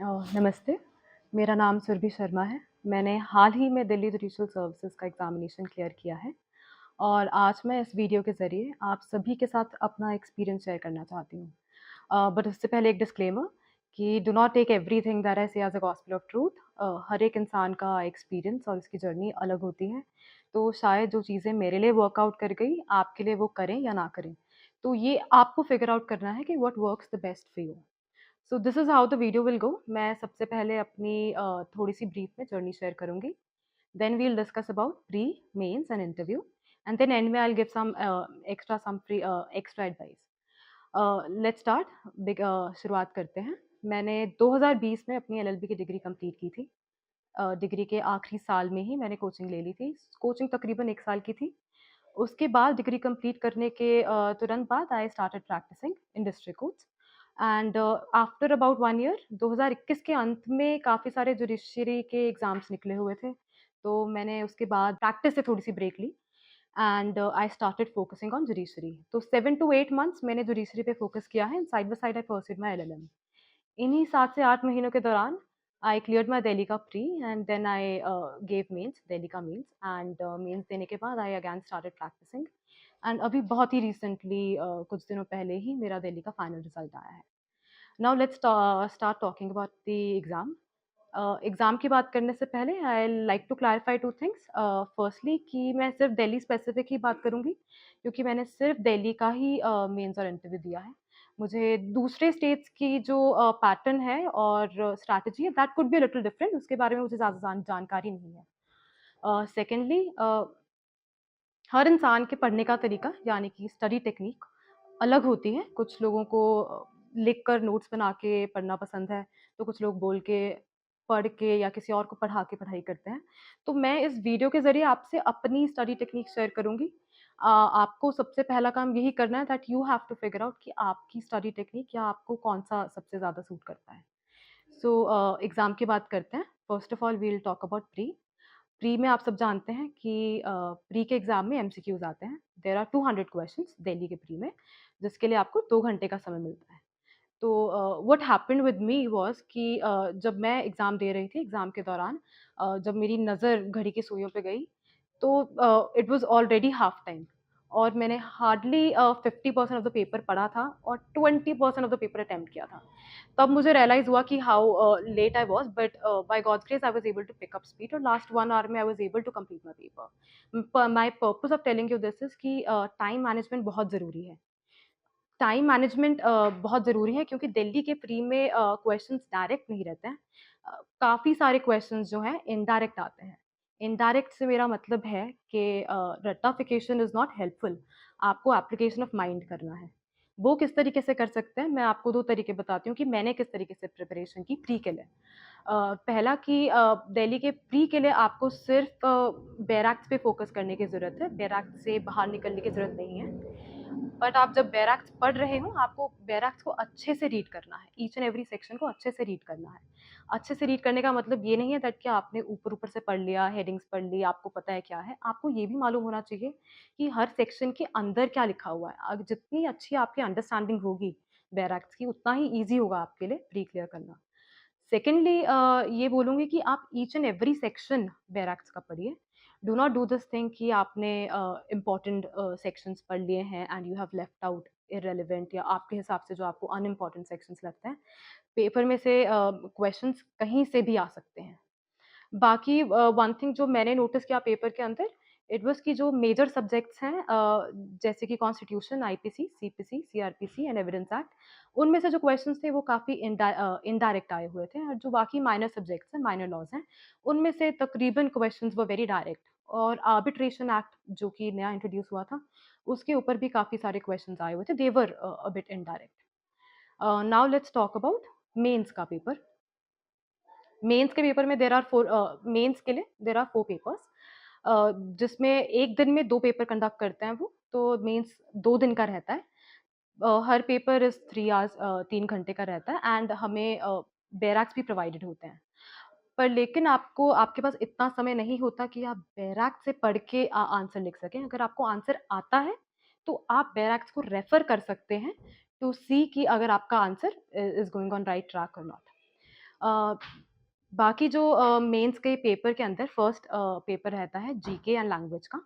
नमस्ते, मेरा नाम सुरभि शर्मा है। मैंने हाल ही में दिल्ली जुडिशियल सर्विसेज़ का एग्ज़ामिनेशन क्लियर किया है और आज मैं इस वीडियो के ज़रिए आप सभी के साथ अपना एक्सपीरियंस शेयर करना चाहती हूँ। बट उससे पहले एक डिस्क्लेमर कि do not take everything that I say as a gospel of truth. हर एक इंसान का एक्सपीरियंस और उसकी जर्नी अलग होती है। तो शायद जो चीज़ें मेरे लिए वर्कआउट कर गई, आपके लिए वो करें या ना करें। तो ये आपको फिगर आउट करना है कि what works the best for you. So this is how the video will go. मैं सबसे पहले अपनी थोड़ी-सी ब्रीफ में जर्नी शेयर करूँगी। Then we will discuss about pre, mains and interview and then end में I will give some extra some free extra advice. Let's start. शुरुआत करते हैं। मैंने 2020 में अपनी एलएलबी की डिग्री कंप्लीट की थी। डिग्री के आखिरी साल में ही मैंने कोचिंग ले ली थी। कोचिंग तकरीबन 1 साल की थी। उसके बाद डिग्री कंप्लीट करने के तुरंत बाद I started practising in district courts and after about 1 year 2021 के अंत में काफ़ी सारे जुडिशरी के एग्ज़ाम्स निकले हुए थे। तो मैंने उसके बाद प्रैक्टिस से थोड़ी-सी ब्रेक ली and I started focusing on judiciary. तो 7 टू 8 मंथ्स मैंने जुडिशरी पे फोकस किया है and side by side I pursued my LLM. इन्हीं 7 से 8 महीनों के दौरान आई क्लियर्ड माय दिल्ली का pre and then I gave mains, Delhi का मेंस एंड मेंस देने के बाद I again started practising and अभी बहुत ही रिसेंटली कुछ दिनों पहले ही मेरा दिल्ली का फाइनल रिजल्ट आया है। Now let's start talking about the exam. Exam की बात करने से पहले I like to clarify 2 things. Firstly कि मैं सिर्फ़ दिल्ली स्पेसिफ़िक ही बात करूँगी, क्योंकि मैंने सिर्फ़ दिल्ली का ही मेंस और इंटरव्यू दिया है। मुझे दूसरे स्टेट्स की जो पैटर्न है और स्ट्रैटेजी है that could be a little different, उसके बारे में मुझे ज़्यादा जानकारी नहीं है। सेकंडली हर इंसान के पढ़ने का तरीका यानी कि स्टडी टेक्निक अलग होती है। कुछ लोगों को लिख कर नोट्स बना के पढ़ना पसंद है, तो कुछ लोग बोल के, पढ़ के या किसी और को पढ़ा के पढ़ाई करते हैं। तो मैं इस वीडियो के ज़रिए आपसे अपनी स्टडी टेक्निक शेयर करूँगी। आपको सबसे पहला काम यही करना है that you have to figure out कि आपकी स्टडी टेक्निक या आपको कौन-सा सबसे ज़्यादा सूट करता है। सो एग्ज़ाम की बात करते हैं। First of all we will talk about pre. Pre में आप सब जानते हैं कि प्री के एग्ज़ाम में एमसीक्यूज़ आते हैं। देयर आर 200 क्वेश्चन्स दिल्ली के प्री में, जिसके लिए आपको 2 घंटे का समय मिलता है। तो what happened with me was कि जब मैं एग्ज़ाम दे रही थी, एग्ज़ाम के दौरान जब मेरी नज़र घड़ी की सुइयों पे गई, तो it was already half time और मैंने हार्डली 50% ऑफ द पेपर पढ़ा था और 20% ऑफ द पेपर अटेम्प्ट किया था। तब मुझे रियलाइज़ हुआ कि how late I was, but by God's grace I was able to pick up speed और लास्ट 1 आवर में I was able to complete my paper. My purpose of telling you this is कि time management बहुत ज़रूरी है। Time management बहुत ज़रूरी है, क्योंकि दिल्ली के प्री में क्वेश्चंस डायरेक्ट नहीं रहते हैं। काफ़ी सारे क्वेश्चंस जो हैं इनडायरेक्ट आते हैं। इनडायरेक्ट से मेरा मतलब है कि रट्टाफिकेशन इज़ नॉट हेल्पफुल। आपको एप्लीकेशन ऑफ माइंड करना है। वो किस तरीके से कर सकते हैं, मैं आपको 2 तरीके बताती हूँ कि मैंने किस तरीके से प्रिपरेशन की प्री के लिए। पहला कि दिल्ली के प्री के लिए आपको सिर्फ़ बैरक्स पे फ़ोकस करने की ज़रूरत है, बैरक्स से बाहर निकलने की ज़रूरत नहीं है। बट आप जब बैरक्स पढ़ रहे हो, आपको बैरक्स को अच्छे से रीड करना है, ईच एंड एवरी सेक्शन को अच्छे से रीड करना है। अच्छे से रीड करने का मतलब ये नहीं है दैट कि आपने ऊपर-ऊपर से पढ़ लिया, हेडिंग्स पढ़ ली, आपको पता है क्या है। आपको ये भी मालूम होना चाहिए कि हर सेक्शन के अंदर क्या लिखा हुआ है। जितनी अच्छी आपकी अंडरस्टैंडिंग होगी बैरक्स की, उतना ही ईज़ी होगा आपके लिए प्री क्लियर करना। सेकेंडली ये बोलूँगी कि आप each and every section barracks का पढ़िए। Do not do this thing कि आपने इम्पोर्टेंट सेक्शंस पढ़ लिए हैं and you have left out irrelevant या आपके हिसाब से जो आपको अनइम्पोर्टेंट सेक्शंस लगते हैं। पेपर में से क्वेश्चंस कहीं से भी आ सकते हैं। बाकी वन थिंग जो मैंने नोटिस किया पेपर के अंदर, इट वाज़ कि जो मेजर सब्जेक्ट्स हैं जैसे कि constitution, IPC, CPC, CrPC and evidence act, उनमें से जो क्वेश्चंस थे वो काफ़ी इनडायरेक्ट आए हुए थे और जो बाकी माइनर सब्जेक्ट्स हैं, माइनर लॉज़ हैं, उनमें से तकरीबन क्वेश्चंस वर वेरी डायरेक्ट। और आर्बिट्रेशन एक्ट जो कि नया इंट्रोड्यूस हुआ था, उसके ऊपर भी काफ़ी सारे क्वेश्चंस आए हुए थे, they were a bit indirect. Now let's talk about mains का पेपर। मेंस के पेपर में देयर आर 4 मेंस के लिए देयर आर 4 पेपर्स, जिसमें 1 दिन में 2 पेपर कंडक्ट करते हैं वो, तो मेंस 2 दिन का रहता है। हर पेपर इज़ 3 आवर्स, 3 घंटे का रहता है एंड हमें बैरक्स भी प्रोवाइडेड होते हैं। पर लेकिन आपको आपके पास इतना समय नहीं होता कि आप बैरक्स से पढ़ के आंसर लिख सकें। अगर आपको आंसर आता है, तो आप बैरक्स को रेफ़र कर सकते हैं टू सी कि अगर आपका answer is going on right track और नॉट। अ, बाकी जो मेंस के पेपर के अंदर फर्स्ट पेपर रहता है जीके एंड लैंग्वेज का।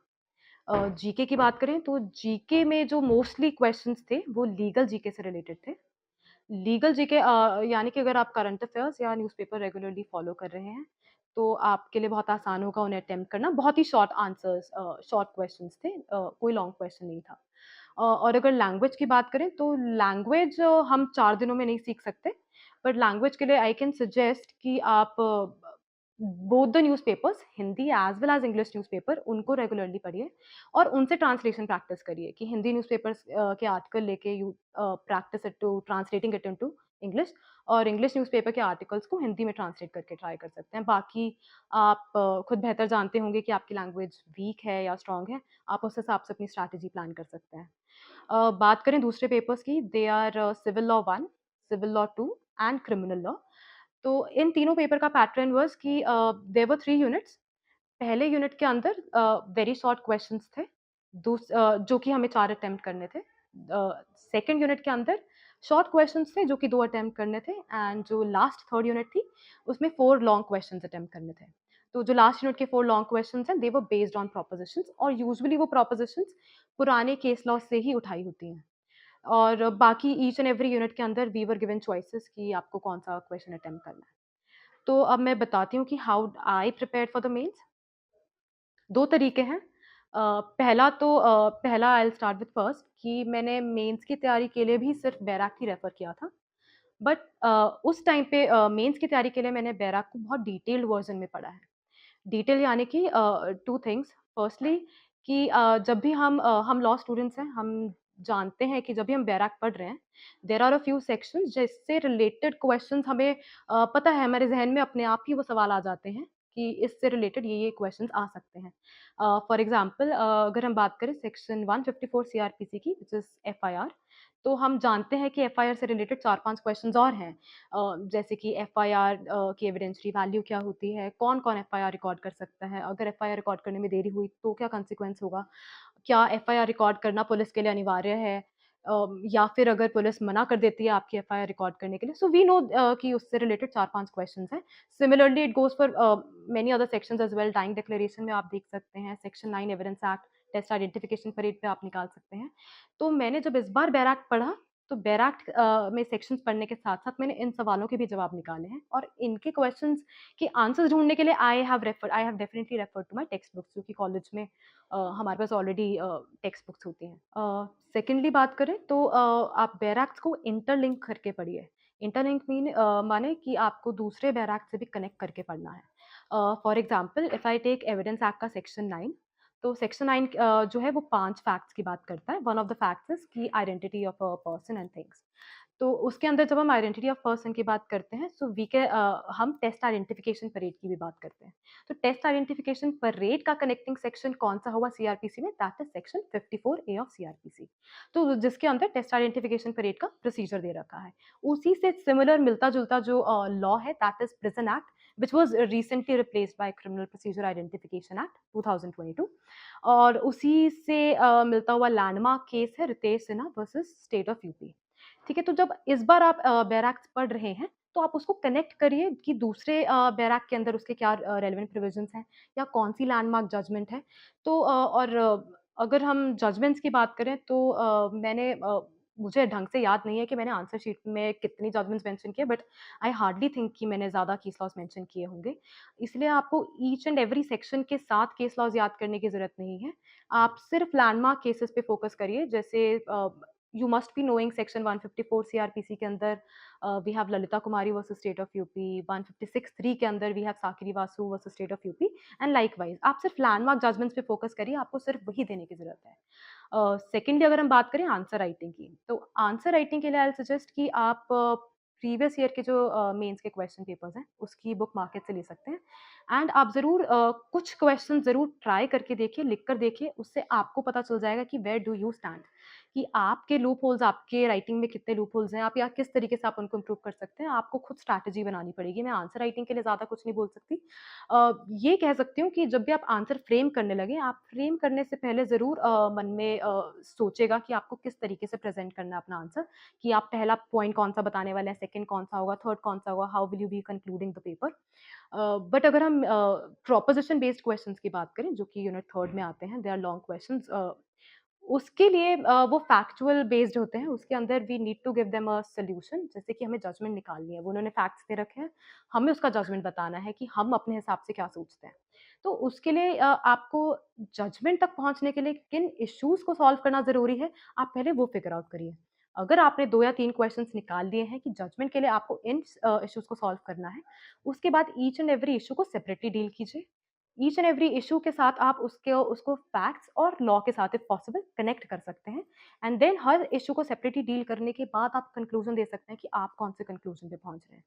जीके की बात करें तो जीके में जो मोस्टली क्वेश्चंस थे वो लीगल जीके से रिलेटेड थे। लीगल जीके यानी कि अगर आप करंट अफेयर्स या न्यूज़पेपर रेगुलरली फॉलो कर रहे हैं, तो आपके लिए बहुत आसान होगा उन्हें अटेम्प्ट करना। बहुत ही शॉर्ट आंसर्स शॉर्ट क्वेश्चंस थे, कोई लॉन्ग क्वेश्चन नहीं था। और अगर लैंग्वेज की बात करें तो लैंग्वेज हम 4 दिनों में नहीं सीख सकते, बट लैंग्वेज के लिए आई कैन सजेस्ट कि आप both the newspapers Hindi as well as English newspaper उनको रेगुलरली पढ़िए और उनसे ट्रांसलेशन प्रैक्टिस करिए कि हिंदी न्यूज़पेपर्स के आर्टिकल लेके you practice it to translating it into English और इंग्लिश न्यूज़पेपर के आर्टिकल्स को हिंदी में ट्रांसलेट करके ट्राई कर सकते हैं। बाकी आप खुद बेहतर जानते होंगे कि आपकी लैंग्वेज वीक है या स्ट्रॉन्ग है, आप उस हिसाब से अपनी स्ट्रैटेजी प्लान कर सकते हैं। बात करें दूसरे पेपर्स की, they are civil law 1, civil law 2 and criminal law. तो इन तीनों पेपर का पैटर्न वाज़ कि देयर वर 3 यूनिट्स। पहले यूनिट के अंदर वेरी शॉर्ट क्वेश्चंस थे, जो कि हमें 4 अटेम्प्ट करने थे। सेकंड यूनिट के अंदर शॉर्ट क्वेश्चंस थे जो कि 2 अटेम्प्ट करने थे एंड जो लास्ट थर्ड यूनिट थी, उसमें 4 लॉन्ग क्वेश्चंस अटेम्प्ट करने थे। तो जो लास्ट यूनिट के 4 लॉन्ग क्वेश्चंस हैं, दे वर बेस्ड ऑन प्रोपोज़िशंस और यूजुअली वो प्रोपोज़िशंस पुराने केस लॉ से ही उठाई होती हैं। और बाकी ईच एंड एवरी यूनिट के अंदर वी वर गिवन चॉइसेस कि आपको कौन-सा क्वेश्चन अटेम्प्ट करना है। तो अब मैं बताती हूँ कि how I prepared for the mains. 2 तरीके हैं। पहला I will start with first कि मैंने मेंस की तैयारी के लिए भी सिर्फ़ बैराक ही रेफ़र किया था। बट उस टाइम पे मेंस की तैयारी के लिए मैंने बैराक को बहुत डिटेल्ड वर्ज़न में पढ़ा है। डिटेल यानी कि 2 थिंग्स, फर्स्टली कि जब भी हम लॉ स्टूडेंट्स हैं, हम जानते हैं कि जब भी हम बैराक पढ़ रहे हैं, there are a few sections जिससे रिलेटेड क्वेश्चंस हमें पता है, हमारे ज़हन में अपने आप ही वो सवाल आ जाते हैं कि इससे रिलेटेड ये क्वेश्चंस आ सकते हैं। फॉर एग्ज़ाम्पल अगर हम बात करें सेक्शन 154 सीआरपीसी की व्हिच इज़ एफआईआर, तो हम जानते हैं कि एफआईआर से रिलेटेड 4-5 क्वेश्चंस और हैं। जैसे कि एफआईआर की एविडेंशियरी वैल्यू क्या होती है? कौन-कौन एफआईआर रिकॉर्ड कर सकता है? अगर एफआईआर रिकॉर्ड करने में देरी हुई तो क्या कॉन्सिक्वेंस होगा? क्या एफआईआर रिकॉर्ड करना पुलिस के लिए अनिवार्य है? या फिर अगर पुलिस मना कर देती है आपकी एफआईआर रिकॉर्ड करने के लिए? सो वी नो कि उससे रिलेटेड 4-5 क्वेश्चन्स हैं। Similarly it goes for many other sections as well. Dying declaration में आप देख सकते हैं, section 9 evidence act, test identification parade पे आप निकाल सकते हैं। तो मैंने जब इस बार बैराक पढ़ा, तो बैराक में सेक्शंस पढ़ने के साथ-साथ मैंने इन सवालों के भी जवाब निकाले हैं और इनके क्वेश्चंस के आंसर्स ढूँढने के लिए I have definitely referred to my text books, क्योंकि कॉलेज में हमारे पास ऑलरेडी टेक्स्ट बुक्स होती हैं। सेकंडली बात करें तो आप बैराक्स को इंटरलिंक करके पढ़िए। इंटरलिंक माने कि आपको दूसरे बैराक से भी कनेक्ट करके पढ़ना है। For example if I take evidence act का सेक्शन 9, तो सेक्शन 9 जो है वो 5 फैक्ट्स की बात करता है। One of the facts is कि identity of a person and things. तो उसके अंदर जब हम आइडेंटिटी ऑफ पर्सन की बात करते हैं, सो हम टेस्ट आइडेंटिफिकेशन परेड की भी बात करते हैं। तो टेस्ट आइडेंटिफिकेशन परेड का कनेक्टिंग सेक्शन कौन-सा हुआ सीआरपीसी में? That is section 54 A of CrPC. तो जिसके अंदर टेस्ट आइडेंटिफिकेशन परेड का प्रोसीजर दे रखा है। उसी से सिमिलर मिलता-जुलता जो लॉ है, that is prison act, which was recently replaced by criminal procedure identification act 2022। और उसी से मिलता हुआ लैंडमार्क केस है Ritesh Sinha versus state of UP. ठीक है, तो जब इस बार आप बैराक्स पढ़ रहे हैं, तो आप उसको कनेक्ट करिए कि दूसरे बैराक के अंदर उसके क्या रेलेवेंट प्रोविजंस हैं या कौन-सी लैंडमार्क जजमेंट है। तो अगर हम जजमेंट्स की बात करें तो मुझे ढंग से याद नहीं है कि मैंने आंसर शीट में कितनी जजमेंट्स मेंशन किए, बट आई हार्डली थिंक कि मैंने ज़्यादा केस लॉज़ मेंशन किए होंगे। इसलिए आपको ईच एंड एवरी सेक्शन के साथ केस लॉज़ याद करने की ज़रूरत नहीं है। आप सिर्फ़ लैंडमार्क केसेस पे फ़ोकस करिए, जैसे you must be knowing section 154 CrPC के अंदर we have Lalita Kumari versus state of UP, 156(3) के अंदर we have Sakiri Vasu versus state of UP and likewise. आप सिर्फ लैंडमार्क जजमेंट्स पे फोकस करिए, आपको सिर्फ वही देने की जरूरत है। सेकेंडली अगर हम बात करें आंसर राइटिंग की, तो आंसर राइटिंग के लिए आई सजेस्ट कि आप प्रीवियस ईयर के जो मेंस के क्वेश्चन पेपर्स हैं उसकी बुक मार्केट से ले सकते हैं एंड आप ज़रूर कुछ क्वेश्चन ज़रूर ट्राई करके देखिए, लिख कर देखिए, उससे आपको पता चल जाएगा कि वेयर डू यू स्टैंड, कि आपके लूप होल्स, आपके राइटिंग में कितने लूप होल्स हैं, आप या किस तरीके से आप उनको इम्प्रूव कर सकते हैं, आपको खुद स्ट्रैटेजी बनानी पड़ेगी। मैं आंसर राइटिंग के लिए ज़्यादा कुछ नहीं बोल सकती। ये कह सकती हूँ कि जब भी आप आंसर फ्रेम करने लगें, आप फ्रेम करने से पहले ज़रूर मन में सोचेगा कि आपको किस तरीके से प्रेज़ेंट करना है अपना आंसर, कि आप पहला पॉइंट कौन-सा बताने वाले हैं, सेकंड कौन-सा होगा, थर्ड कौन-सा होगा, how will you be concluding the paper. But अगर हम प्रोपोज़िशन बेस्ड क्वेश्चन्स की बात करें, जो कि यूनिट 3 में आते हैं, दे आर लॉन्ग क्वेश्चन्स, उसके लिए वो फैक्चुअल बेस्ड होते हैं, उसके अंदर we need to give them a solution, जैसे कि हमें जजमेंट निकालनी है, वो उन्होंने फैक्ट्स दे रखे हैं, हमें उसका जजमेंट बताना है कि हम अपने हिसाब से क्या सोचते हैं। तो उसके लिए आपको जजमेंट तक पहुँचने के लिए किन इश्यूज़ को सॉल्व करना ज़रूरी है, आप पहले वो फिगर आउट करिए। अगर आपने 2 या 3 क्वेश्चन्स निकाल लिए हैं कि जजमेंट के लिए आपको इन इश्यूज़ को सॉल्व करना है, उसके बाद ईच एंड एवरी इश्यू को सेपरेटली डील कीजिए। ईच एंड एवरी इश्यू के साथ आप उसको फैक्ट्स और लॉ के साथ इफ पॉसिबल कनेक्ट कर सकते हैं, एंड देन हर इश्यू को सेपरेटली डील करने के बाद आप कंक्लूजन दे सकते हैं कि आप कौन से कंक्लूजन पे पहुंच रहे हैं।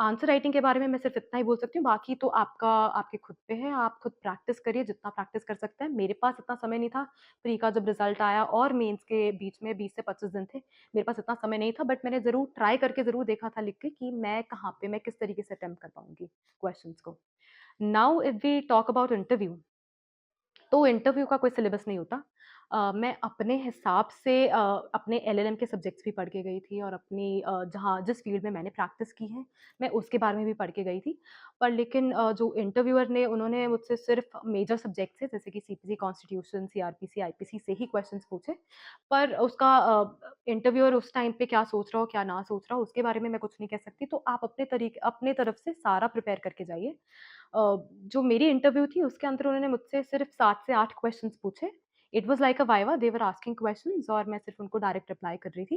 आंसर राइटिंग के बारे में मैं सिर्फ इतना ही बोल सकती हूँ, बाकी तो आपके खुद पे है, आप खुद प्रैक्टिस करिए जितना प्रैक्टिस कर सकते हैं। मेरे पास इतना समय नहीं था, प्री का जब रिजल्ट आया और मेंस के बीच में 20 से 25 दिन थे, मेरे पास इतना समय नहीं था, बट मैंने ज़रूर ट्राई करके ज़रूर देखा था लिख के कि मैं कहाँ पे, मैं किस तरीके से अटेम्प्ट कर पाऊँगी क्वेश्चंस को। Now if we talk about interview, तो इंटरव्यू का कोई सिलेबस नहीं होता। मैं अपने हिसाब से अपने एलएलएम के सब्जेक्ट्स भी पढ़ के गई थी और अपनी जहाँ जिस फ़ील्ड में मैंने प्रैक्टिस की है, मैं उसके बारे में भी पढ़ के गई थी। पर लेकिन जो इंटरव्यूअर ने, उन्होंने मुझसे सिर्फ़ मेजर सब्जेक्ट से, जैसे कि सीपीसी, कॉन्स्टिट्यूशन, सीआरपीसी, आईपीसी से ही क्वेश्चन्स पूछे। पर उसका इंटरव्यूअर उस टाइम पे क्या सोच रहा हो, क्या ना सोच रहा हो, उसके बारे में मैं कुछ नहीं कह सकती। तो आप अपने तरफ से सारा प्रिपेयर करके जाइए। जो मेरी इंटरव्यू थी उसके अंदर उन्होंने मुझसे सिर्फ़ 7 से 8 क्वेश्चन्स पूछे। It was like a viva, they were asking questions और मैं सिर्फ़ उनको डायरेक्ट रिप्लाई कर रही थी।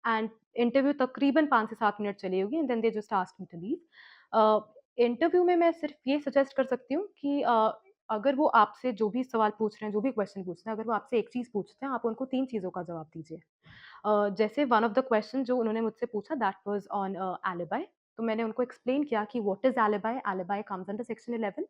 एंड इंटरव्यू तकरीबन 5 से 7 मिनट चली होगी, and then they just asked me to leave. Interview में मैं सिर्फ़ ये सजेस्ट कर सकती हूँ कि अगर वो आपसे जो भी सवाल पूछ रहे हैं, जो भी क्वेश्चन पूछ रहे हैं, अगर वो आपसे एक चीज़ पूछते हैं, आप उनको 3 चीज़ों का जवाब दीजिए। जैसे वन ऑफ द क्वेश्चन जो उन्होंने मुझसे पूछा, दैट वाज़ ऑन एलिबाई। तो मैंने उनको एक्सप्लेन किया कि what is alibi? Alibi comes under section 11।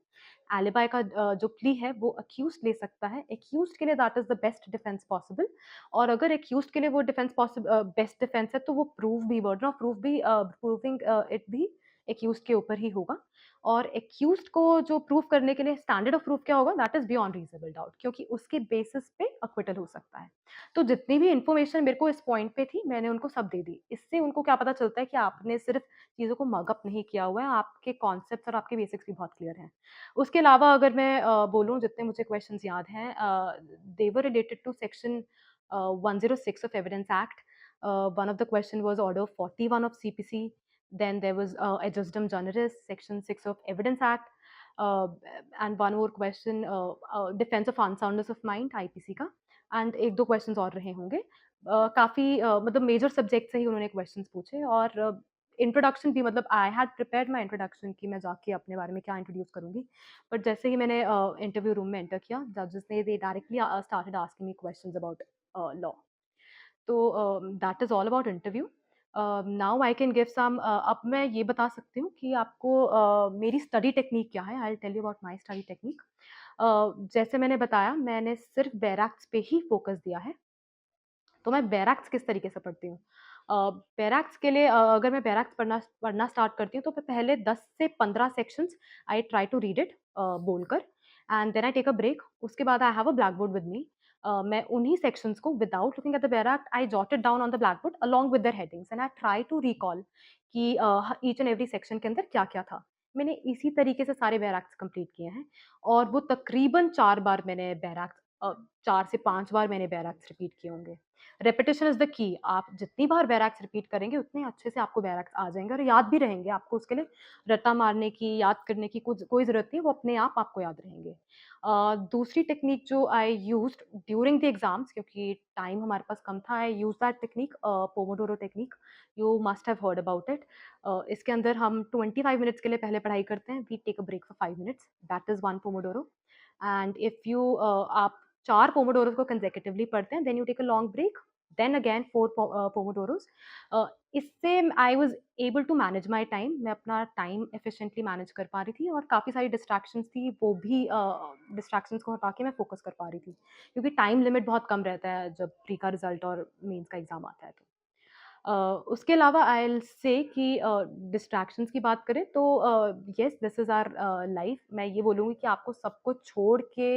Alibi का जो प्ली है वो अक्यूज़्ड ले सकता है। एक्यूज़्ड के लिए that is the best defence possible, और अगर एक्यूज़्ड के लिए वो बेस्ट डिफेंस है, तो वो प्रूव भी, बर्डन ऑफ प्रूफ भी, प्रूविंग इट भी एक्यूज़्ड के ऊपर ही होगा। और एक्यूज़्ड को जो प्रूव करने के लिए स्टैंडर्ड ऑफ प्रूफ क्या होगा? That is beyond reasonable doubt, क्योंकि उसके बेसिस पे एक्विटल हो सकता है। तो जितनी भी इन्फॉर्मेशन मेरे को इस पॉइंट पे थी, मैंने उनको सब दे दी। इससे उनको क्या पता चलता है कि आपने सिर्फ़ चीज़ों को मग अप नहीं किया हुआ है, आपके कॉन्सेप्ट्स और आपके बेसिक्स भी बहुत क्लियर हैं। उसके अलावा अगर मैं बोलूँ, जितने मुझे क्वेश्चन्स याद हैं, they were related to section 106 of evidence act. One of the question was order 41 of CPC, then there was ejusdem generis, section 6 of evidence act, and one more question defence of unsoundness of mind, IPC का, and 1-2 questions और रहे होंगे। काफ़ी मतलब major subject से ही उन्होंने questions पूछे, और इंट्रोडक्शन भी, मतलब I had prepared my introduction कि मैं जाके अपने बारे में क्या इंट्रोड्यूस करूँगी। बट जैसे ही मैंने इंटरव्यू रूम में एंटर किया, जजेस ने they directly started asking me questions about law. तो that is all about interview. Now I can give some, अब मैं ये बता सकती हूँ कि आपको मेरी स्टडी टेक्निक क्या है। I will tell you about my study technique. जैसे मैंने बताया, मैंने सिर्फ़ बैरक्स पे ही फ़ोकस दिया है। तो मैं बैरक्स किस तरीके से पढ़ती हूँ? अ, बैरक्स के लिए अगर मैं बैरक्स पढ़ना पढ़ना स्टार्ट करती हूँ, तो मैं पहले 10 से 15 sections I try to read it बोलकर, and then I take a break. उसके बाद I have a black board with me. मैं उन्हीं सेक्शंस को without looking at the barrack, I jotted down on the black board along with their headings, and I try to recall कि each and every section के अंदर क्या-क्या था। मैंने इसी तरीके से सारे बैरक्स कंप्लीट किए हैं, और वो तकरीबन 4 बार मैंने बैरक्स, 4 से 5 बार मैंने बैरक्स रिपीट किए होंगे। Repetition is the key. आप जितनी बार बैरक्स रिपीट करेंगे, उतने अच्छे से आपको बैरक्स आ जाएँगे और याद भी रहेंगे। आपको उसके लिए रट्टा मारने की, याद करने की कुछ कोई ज़रूरत नहीं है, वो अपने आप आपको याद रहेंगे। दूसरी टेक्नीक जो I used during the exams, क्योंकि टाइम हमारे पास कम था, I used that technique, Pomodoro technique. You must have heard about it. इसके अंदर हम 25 मिनट्स के लिए पहले पढ़ाई करते हैं, we take a break for 5 minutes, that is 1 pomodoro. And if you आप 4 पोमोडोरोस को कंसेक्युटिवली पढ़ते हैं, then you take a long break, then again 4 pomodoros. इससे I was able to manage my time, मैं अपना टाइम एफिशिएंटली मैनेज कर पा रही थी और काफ़ी सारी डिस्ट्रैक्शंस थी, वो भी डिस्ट्रैक्शंस को हटा के मैं फ़ोकस कर पा रही थी। क्योंकि टाइम लिमिट बहुत कम रहता है जब प्री का रिज़ल्ट और मेंस का एग्ज़ाम आता है तो। अ, उसके अलावा आई विल से कि डिस्ट्रैक्शंस की बात करें तो yes this is our life. मैं ये बोलूँगी कि आपको सब कुछ छोड़ के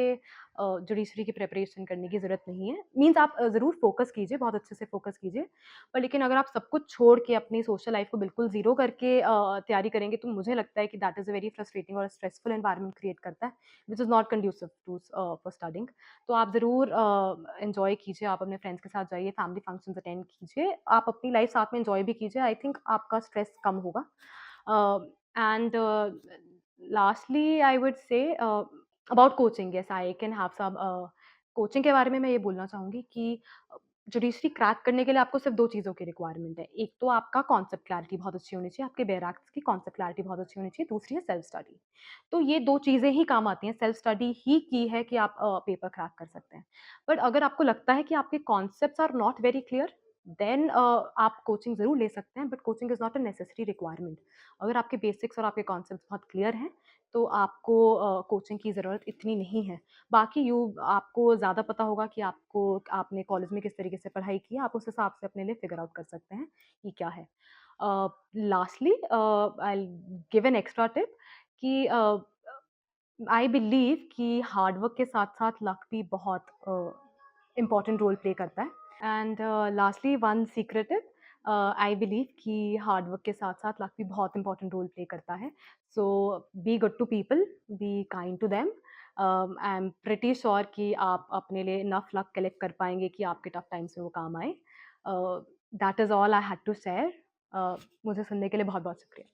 जुडिशरी की प्रिपरेशन करने की ज़रूरत नहीं है। मीन्स आप ज़रूर फ़ोकस कीजिए, बहुत अच्छे से फ़ोकस कीजिए। पर लेकिन अगर आप सब कुछ छोड़ के अपनी सोशल लाइफ़ को बिल्कुल ज़ीरो करके तैयारी करेंगे तो मुझे लगता है कि that is a very frustrating और स्ट्रेसफुल एनवायरनमेंट क्रिएट करता है, which is not conducive to for studying. तो आप ज़रूर एन्जॉय कीजिए, आप अपने फ्रेंड्स के साथ जाइए, फैमिली फंक्शंस अटेंड कीजिए, आप अपनी लाइफ़ साथ में एन्जॉय भी कीजिए, आई थिंक आपका स्ट्रेस कम होगा। And lastly I would say about coaching, yes I can have some coaching के बारे में मैं ये बोलना चाहूँगी कि जुडिशरी क्रैक करने के लिए आपको सिर्फ़ 2 चीज़ों की रिक्वायरमेंट है। एक तो आपका कॉन्सेप्ट क्लैरिटी बहुत अच्छी होनी चाहिए, आपके बेयर एक्ट्स की कॉन्सेप्ट क्लैरिटी बहुत अच्छी होनी चाहिए, दूसरी है सेल्फ स्टडी। तो ये 2 चीज़ें ही काम आती हैं, सेल्फ स्टडी ही की है कि आप पेपर क्रैक कर सकते हैं। बट अगर आपको लगता है कि आपके concepts are not very clear, then आप कोचिंग ज़रूर ले सकते हैं, but coaching is not a necessary requirement. अगर आपके बेसिक्स और आपके कॉन्सेप्ट्स बहुत क्लियर हैं, तो आपको कोचिंग की ज़रूरत इतनी नहीं है। बाकी आपको ज़्यादा पता होगा कि आपने कॉलेज में किस तरीके से पढ़ाई की है, आप उस हिसाब से अपने लिए फिगर आउट कर सकते हैं कि क्या है। Lastly I will give an extra tip कि आई बिलीव कि हार्ड वर्क के साथ-साथ लक भी बहुत इम्पोर्टेंट रोल प्ले करता है। And lastly one secret tip, I believe कि हार्ड वर्क के साथ-साथ लक भी बहुत इम्पोर्टेंट रोल प्ले करता है। So be good to people, be kind to them. I am pretty sure कि आप अपने लिए इनफ लक कलेक्ट कर पाएँगे कि आपके टफ टाइम्स में वो काम आए। That is all I had to share. मुझे सुनने के लिए बहुत-बहुत शुक्रिया।